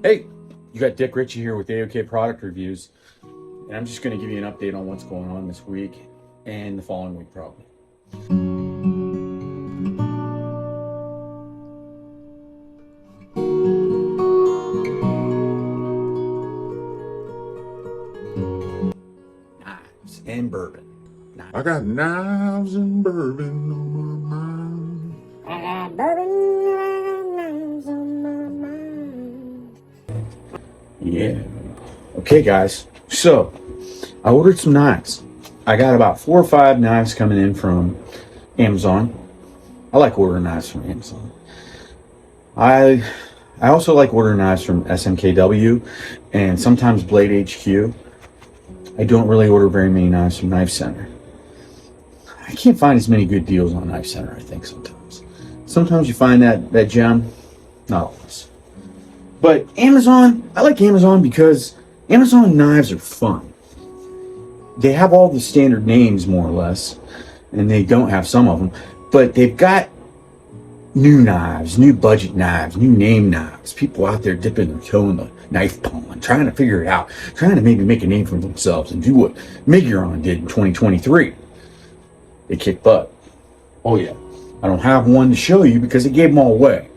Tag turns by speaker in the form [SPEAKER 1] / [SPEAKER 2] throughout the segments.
[SPEAKER 1] Hey, you got Dick Ritchie here with AOK Product Reviews, and I'm just going to give you an update on what's going on this week and the following week probably. Knives and bourbon.
[SPEAKER 2] I got knives and bourbon on my mind.
[SPEAKER 3] I got bourbon and knives on my mind.
[SPEAKER 1] Yeah. Okay, guys. So, I ordered some knives. I got about 4 or 5 knives coming in from Amazon. I like ordering knives from Amazon. I also like ordering knives from SMKW and sometimes Blade HQ. I don't really order very many knives from Knife Center. I can't find as many good deals on Knife Center, I think, sometimes. Sometimes you find that gem, not always. But Amazon, I like Amazon because Amazon knives are fun. They have all the standard names, more or less, and they don't have some of them, but they've got new knives, new budget knives, new name knives. People out there dipping their toe in the knife pond, trying to figure it out, trying to maybe make a name for themselves and do what Miguron did in 2023. They kicked butt. Oh yeah. I don't have one to show you because they gave them all away.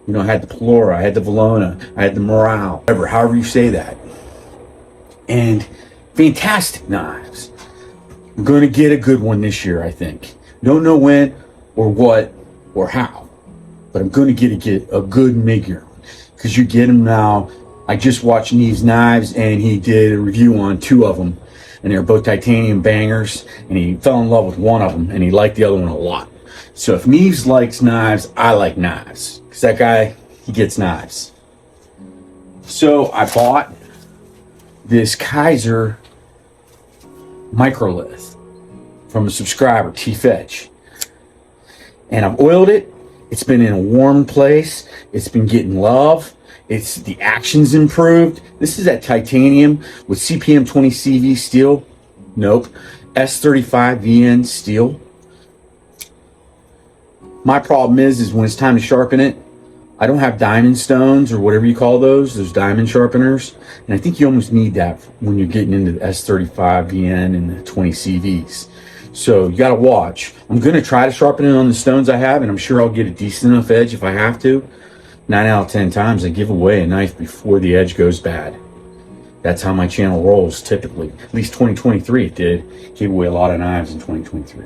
[SPEAKER 1] You know, I had the Pelora, I had the Valona, I had the Morale, however you say that. And fantastic knives. I'm going to get a good one this year, I think. Don't know when or what or how, but I'm going to get a good Miguron because you get them now. I just watched Neve's Knives and he did a review on 2 of them, and they're both titanium bangers, and he fell in love with one of them and he liked the other one a lot. So if Neves likes knives, I like knives because that guy, he gets knives. So I bought this Kaiser microlith from a subscriber, T-Fetch, and I've oiled it. It's been in a warm place. It's been getting love. The action's improved. This is that titanium with CPM 20 CV steel. Nope. S35 VN steel. My problem is when it's time to sharpen it, I don't have diamond stones or whatever you call those diamond sharpeners. And I think you almost need that when you're getting into the S35 VN and the 20 CVs. So you got to watch. I'm going to try to sharpen it on the stones I have, and I'm sure I'll get a decent enough edge if I have to. 9 out of 10 times I give away a knife before the edge goes bad. That's how my channel rolls typically. At least 2023 it did. Gave away a lot of knives in 2023.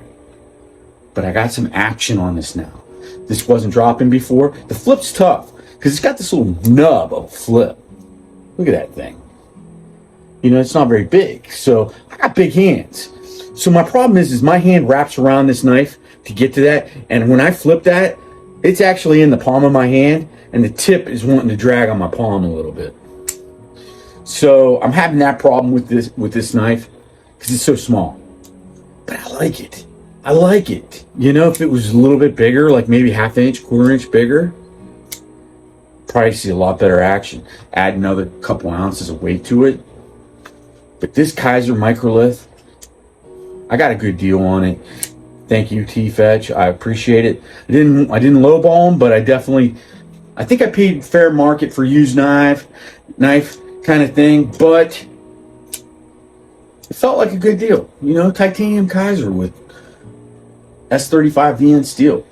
[SPEAKER 1] But I got some action on this now. This wasn't dropping before. The flip's tough because it's got this little nub of a flip. Look at that thing. You know, it's not very big. So I got big hands. So my problem is my hand wraps around this knife to get to that. And when I flip that, it's actually in the palm of my hand, and the tip is wanting to drag on my palm a little bit. So I'm having that problem with this knife because it's so small. But I like it. I like it. You know, if it was a little bit bigger, like maybe ½ inch, quarter inch bigger, probably see a lot better action. Add another couple ounces of weight to it. But this Kaiser microlith, I got a good deal on it. Thank you, T-Fetch. I appreciate it. I didn't lowball them, but I think I paid fair market for used knife kind of thing, but it felt like a good deal. You know, titanium Kaiser with S35 VN steel.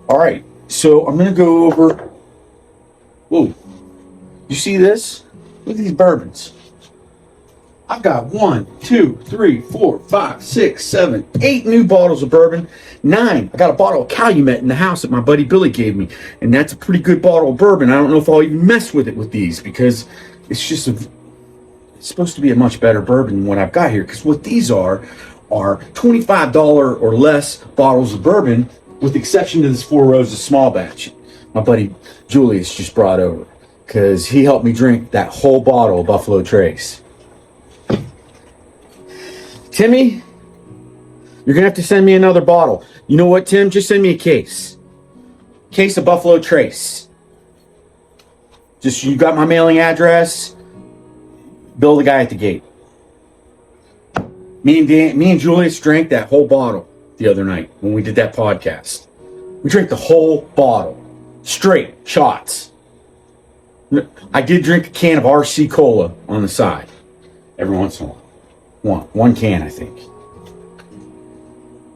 [SPEAKER 1] All right, so I'm gonna go over. Whoa, you see this? Look at these bourbons. I've got 1, 2, 3, 4, 5, 6, 7, 8 new bottles of bourbon. 9. I got a bottle of Calumet in the house that my buddy Billy gave me, and that's a pretty good bottle of bourbon. I don't know if I'll even mess with it with these because it's supposed to be a much better bourbon than what I've got here. Because what these are $25 or less bottles of bourbon, with the exception to this 4 Roses small batch my buddy Julius just brought over, because he helped me drink that whole bottle of Buffalo Trace. Timmy, you're gonna have to send me another bottle. You know what, Tim? Just send me a case of Buffalo Trace. Just, you got my mailing address. Bill the guy at the gate. Me and Julius drank that whole bottle the other night when we did that podcast. We drank the whole bottle, straight shots. I did drink a can of RC Cola on the side every once in a while. One can, I think.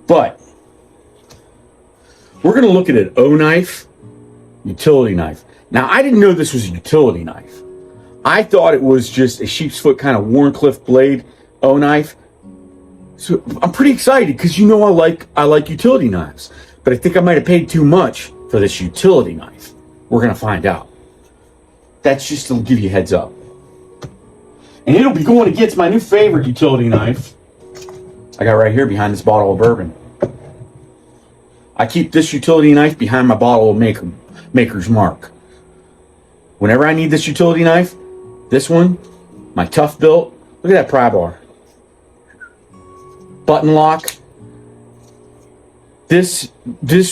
[SPEAKER 1] But we're going to look at an O knife, utility knife. Now, I didn't know this was a utility knife. I thought it was just a sheep's foot kind of Warncliffe blade O knife. So I'm pretty excited because you know I like utility knives. But I think I might have paid too much for this utility knife. We're going to find out. That's just to give you a heads up. And it'll be going against my new favorite utility knife I got right here behind this bottle of bourbon. I keep this utility knife behind my bottle of Maker's Mark. Whenever I need this utility knife, this one, my Tough Built, look at that pry bar. Button lock. This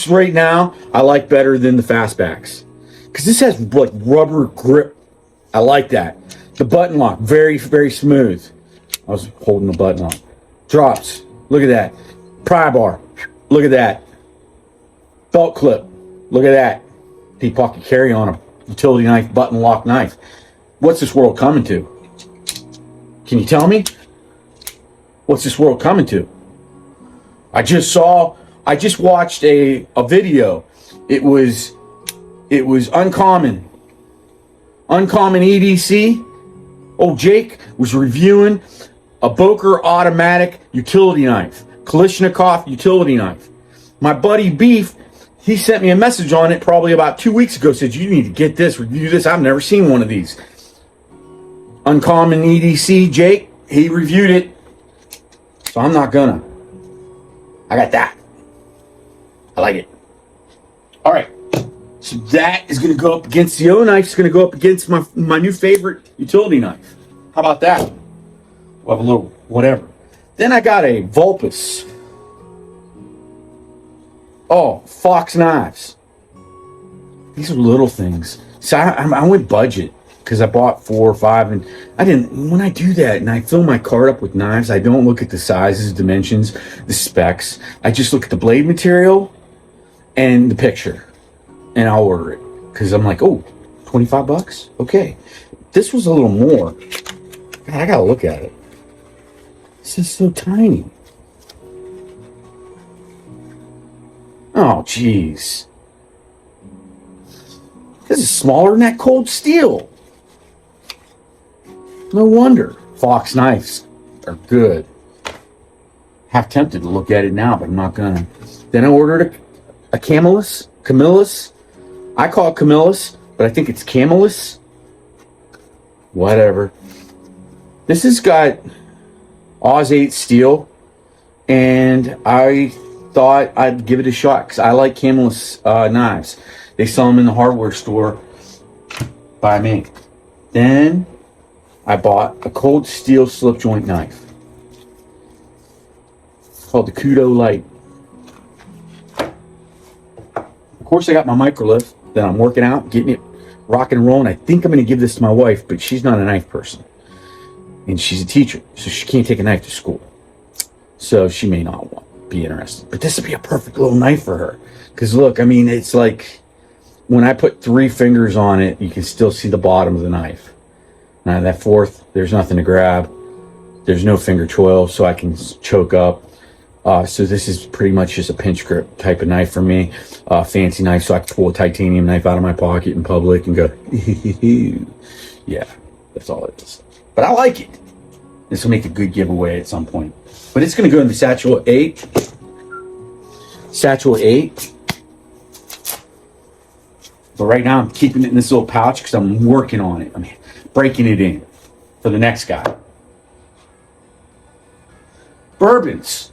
[SPEAKER 1] right now, I like better than the Fastbacks. Because this has like rubber grip. I like that. The button lock, very, very smooth. I was holding the button lock. Drops, look at that. Pry bar, look at that. Belt clip, look at that. Deep pocket carry on a utility knife, button lock knife. What's this world coming to? Can you tell me? What's this world coming to? I just watched a video. It was Uncommon EDC. Old Jake was reviewing a Boker automatic utility knife, Kalashnikov utility knife. My buddy Beef, he sent me a message on it probably about 2 weeks ago, said, you need to get this, review this. I've never seen one of these. Uncommon EDC, Jake, he reviewed it. So I'm not gonna. I got that. I like it. All right. So that is going to go up against the O knife. It's going to go up against my new favorite utility knife. How about that? We'll have a little whatever. Then I got a Vulpes. Oh, Fox knives. These are little things. So I went budget because I bought 4 or 5, and I didn't. When I do that and I fill my cart up with knives, I don't look at the sizes, dimensions, the specs. I just look at the blade material and the picture. And I'll order it because I'm like, oh, $25? Okay. This was a little more. God, I gotta look at it. This is so tiny. Oh, jeez. This is smaller than that cold steel. No wonder Fox knives are good. Half tempted to look at it now, but I'm not gonna. Then I ordered a Camillus. I call it Camillus, but I think it's Camillus. Whatever. This has got Oz 8 steel, and I thought I'd give it a shot because I like Camillus knives. They sell them in the hardware store by me. Then I bought a cold steel slip joint knife. It's called the Kudo Light. Of course, I got my microlift that I'm working out, getting it rocking and rolling. I think I'm going to give this to my wife, but she's not a knife person. And she's a teacher, so she can't take a knife to school. So she may not be interested. But this would be a perfect little knife for her. Because look, I mean, it's like when I put 3 fingers on it, you can still see the bottom of the knife. Now that 4th, there's nothing to grab. There's no finger choil, so I can choke up. So this is pretty much just a pinch grip type of knife for me. Fancy knife, so I can pull a titanium knife out of my pocket in public and go, yeah, that's all it is. But I like it. This will make a good giveaway at some point. But it's going to go in the Satchel 8. Satchel 8. But right now I'm keeping it in this little pouch because I'm working on it. I'm breaking it in for the next guy. Bourbons.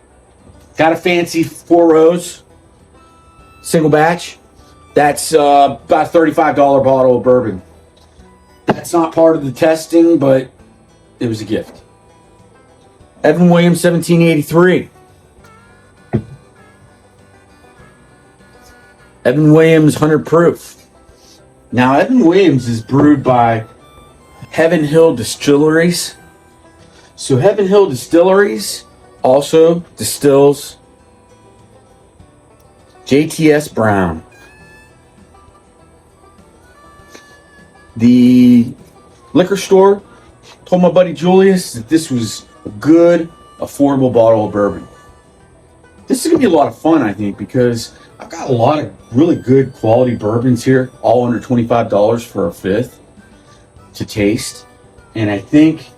[SPEAKER 1] Got a fancy 4 rows, single batch. That's about a $35 bottle of bourbon. That's not part of the testing, but it was a gift. Evan Williams, 1783. Evan Williams, 100 proof. Now, Evan Williams is brewed by Heaven Hill Distilleries. So Heaven Hill Distilleries also distills JTS Brown. the liquor store, told my buddy Julius that this was a good, affordable bottle of bourbon. This is going to be a lot of fun, I think, because I've got a lot of really good quality bourbons here, all under $25 for a fifth to taste. And I think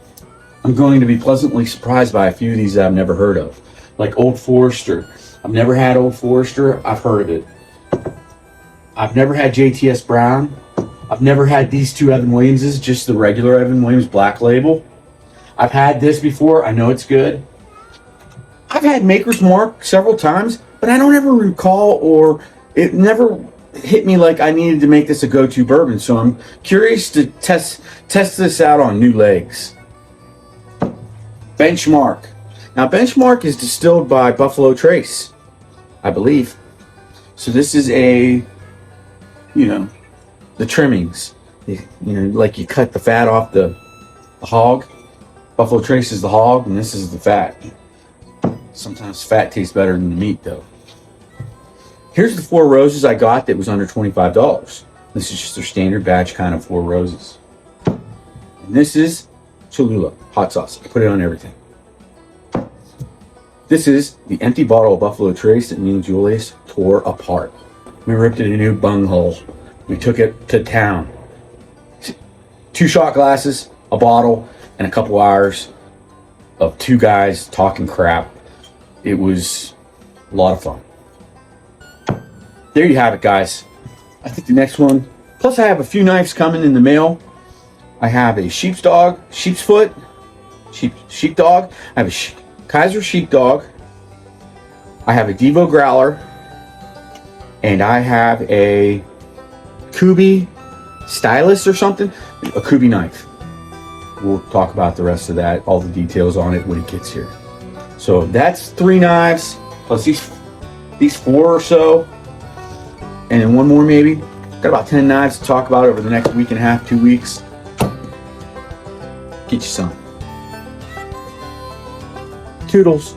[SPEAKER 1] I'm going to be pleasantly surprised by a few of these that I've never heard of. Like Old Forester. I've never had Old Forester. I've heard of it. I've never had JTS Brown. I've never had these two Evan Williamses, just the regular Evan Williams Black Label. I've had this before. I know it's good. I've had Maker's Mark several times, but I don't ever recall, or it never hit me like I needed to make this a go-to bourbon. So I'm curious to test this out on new legs. Benchmark. Now, Benchmark is distilled by Buffalo Trace, I believe. So this is a, the trimmings. Like you cut the fat off the hog. Buffalo Trace is the hog, and this is the fat. Sometimes fat tastes better than the meat, though. Here's the 4 Roses I got that was under $25. This is just their standard batch kind of 4 Roses. And this is Cholula hot sauce. I put it on everything. This is the empty bottle of Buffalo Trace that me and Julius tore apart. We ripped it a new bunghole. We took it to town. 2 shot glasses, a bottle, and a couple hours of 2 guys talking crap. It was a lot of fun. There you have it, guys. I think the next one. Plus, I have a few knives coming in the mail. I have a sheepdog. I have a Kaiser sheepdog. I have a Devo growler. And I have a Kubi stylus or something. A Kubi knife. We'll talk about the rest of that, all the details on it when it gets here. So that's 3 knives, plus these 4 or so, and then 1 more maybe. Got about 10 knives to talk about over the next week and a half, 2 weeks. Get you some. Toodles.